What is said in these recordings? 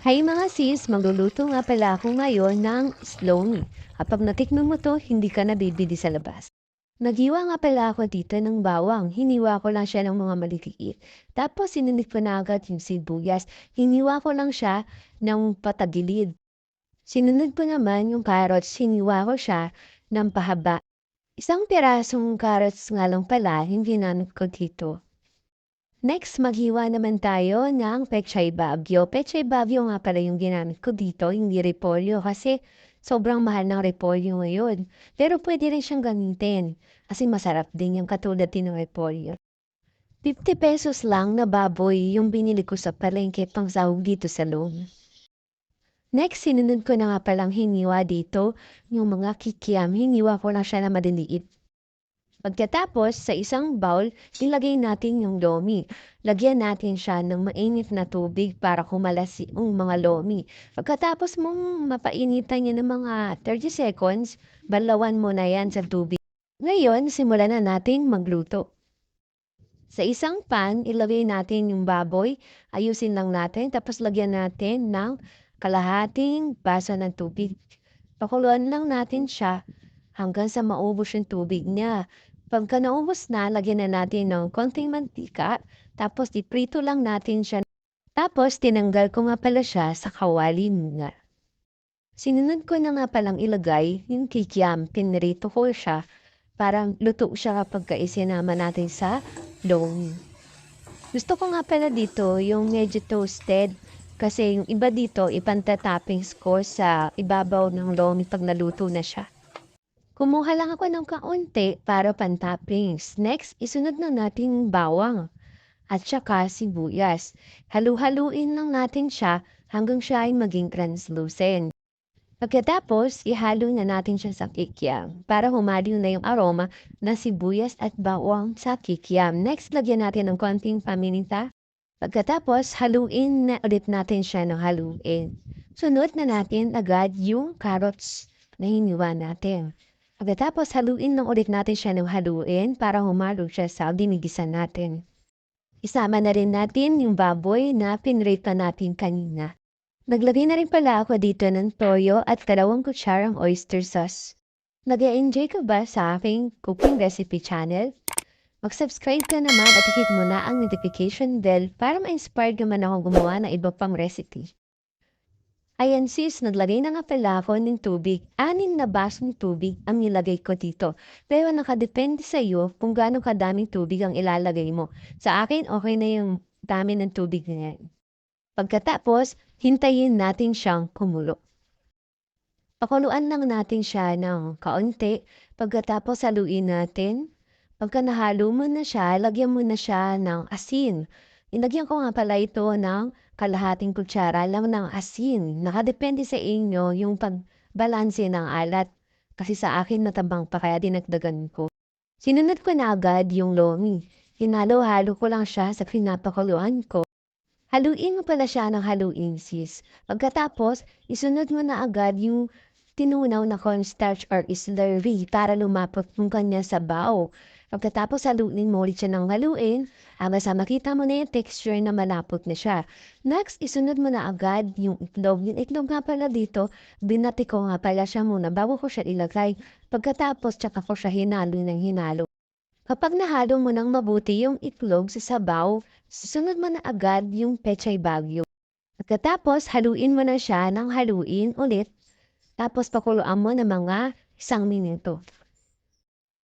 Hi mga sis, magluluto nga pala ako ngayon ng slomi. Kapag natikman mo to, hindi ka na bibili sa labas. Naghiwa nga pala ako dito ng bawang. Hiniwa ko lang siya ng mga maliliit. Tapos sinunod ko na agad yung sibuyas. Hiniwa ko lang siya ng patagilid. Sinunod ko naman yung carrots. Hiniwa ko siya ng pahaba. Isang pirasong carrots nga lang pala, hindi ginamit ko dito. Next, maghiwa naman tayo ng pechay bagyo. Pechay bagyo nga pala yung ginamit ko dito, hindi repolyo kasi sobrang mahal ng repolyo ngayon. Pero pwede rin siyang gamitin kasi masarap din yung katulad din ng repolyo. 50 pesos lang na baboy yung binili ko sa palengke pang sahog dito sa loob. Next, sinunod ko na nga palang hiniwa dito yung mga kikiam. Hiniwa ko lang siya na maliliit. Pagkatapos, sa isang bowl, ilagay natin yung lomi. Lagyan natin siya ng mainit na tubig para kumalas yung mga lomi. Pagkatapos mong mapainitan niya ng mga 30 seconds, balawan mo na yan sa tubig. Ngayon, simulan na natin magluto. Sa isang pan, ilagay natin yung baboy, ayusin lang natin, tapos lagyan natin ng kalahating baso ng tubig. Pakuluan lang natin siya hanggang sa maubos yung tubig niya. Pagka naubos na, lagyan na natin ng konting mantika, tapos iprito lang natin siya. Tapos tinanggal ko nga pala siya sa kawali muna. Sinunod ko na nga palang ilagay yung kikiam, pinrito ko siya para luto siya kapag isinama natin sa lomi. Gusto ko nga pala dito yung medyo toasted kasi yung iba dito ipantatoppings ko sa ibabaw ng lomi pag naluto na siya. Kumuha lang ako ng kaunti para pan-toppings. Next, isunod na natin yung bawang at saka sibuyas. Halu-haluin lang natin siya hanggang siya ay maging translucent. Pagkatapos, ihalo na natin siya sa kikiam para humalo na yung aroma ng sibuyas at bawang sa kikiam. Next, lagyan natin ng konting paminta. Pagkatapos, haluin na ulit natin siya ng haluin. Sunod na natin agad yung carrots na hiniwa natin. Pagkatapos, haluin lang ulit natin siya ng haluin para humalo siya sa ginigisan natin. Isama na rin natin yung baboy na pinrito natin kanina. Naglagay na rin pala ako dito ng toyo at 2 kutsarang oyster sauce. Nag-enjoy ka ba sa aking cooking recipe channel? Mag-subscribe ka naman at hit mo na ang notification bell para ma-inspire naman ako gumawa ng iba pang recipe. Ayan sis, naglagay na nga pala ako ng tubig. 6 na basong tubig ang nilagay ko dito. Pero nakadepende sa iyo kung gaano kadaming tubig ang ilalagay mo. Sa akin, okay na yung dami ng tubig na yan. Pagkatapos, hintayin natin siyang kumulo. Pakuluan lang natin siya ng kaunti. Pagkatapos, haluin natin. Pagka nahalo mo na siya, lagyan mo na siya ng asin. Inagyan ko nga pala ito ng kalahating kutsara lang ng asin. Nakadepende sa inyo yung pagbalanse ng alat. Kasi sa akin natabang pa kaya dinagdagan ko. Sinunod ko na agad yung lomi. Hinalo-halo ko lang siya sa pinapakuluan ko. Haluin mo pala siya ng haluin sis. Pagkatapos, isunod mo na agad yung tinunaw na cornstarch or slurry para lumapot yung kanya sabaw. Pagkatapos haluin mo ulit siya ng haluin, hanggang sa makita mo na yung texture na malapot na siya. Next, isunod mo na agad yung itlog. Yung itlog nga pala dito, binati ko nga pala siya muna bago ko siya ilagay. Pagkatapos, tsaka ko siya hinalo ng hinalo. Kapag nahalo mo ng mabuti yung itlog sa sabaw, susunod mo na agad yung pechay bagyo. Pagkatapos, haluin mo na siya ng haluin ulit. Tapos pakuluan mo ng mga 1 minuto.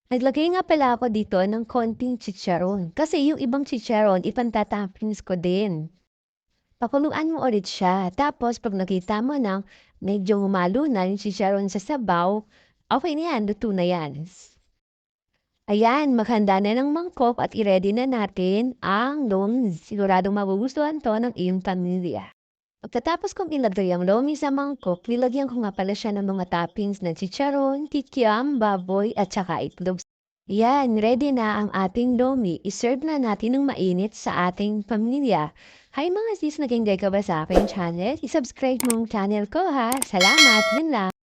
Naglagay nga pala ako dito ng konting chicharon. Kasi yung ibang chicharon, ipantatoppings ko din. Pakuluan mo ulit siya. Tapos pag nakita mo na medyo humalo na yung chicharon sa sabaw, okay na yan, luto na yan. Ayan, maghanda na ng mangkok at i-ready na natin ang lomi. Siguradong magugustuhan to ng iyong pamilya. Pagkatapos kong ilagay ang lomi sa mangkok, nilagyan ko nga pala siya ng mga toppings na chicharon, kikiam, baboy at saka itlog. Yan, ready na ang ating lomi. I-serve na natin ng mainit sa ating pamilya. Hi mga sis, nag-enjoy ka ba sa aking channel? I-subscribe mo ang channel ko ha. Salamat, yun lang.